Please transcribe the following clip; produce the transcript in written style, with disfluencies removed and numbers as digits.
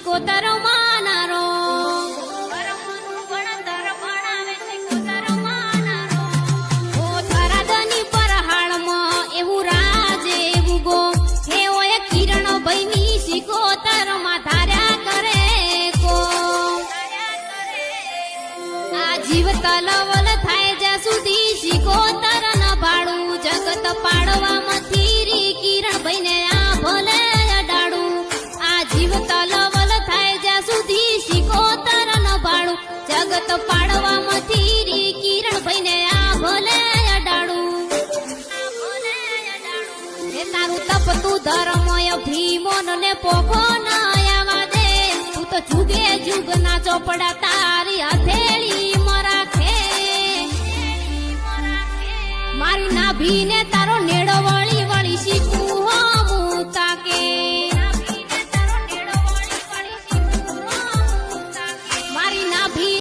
શિકોતર માનારો જીવ તલવલ થાય જ્યાં સુધી શિકોતર ન ભાડું જગત પાડવામાંથી રી કિરણ ભાઈને આ ભલે અડાડું આ જીવ તલવલ થાય જ્યાં સુધી શિકોતર ન ભાડું જગત પાડવામાંથી રી કિરણ ભાઈને આ ભલે અડાડું એ તારું તપતું ધર્મય ભીમોન ને પોખો ના આવા દે તું તો જુગે જુગ ના ચોપડા તારી હથેળી મારી નાભી ને તારો નેડો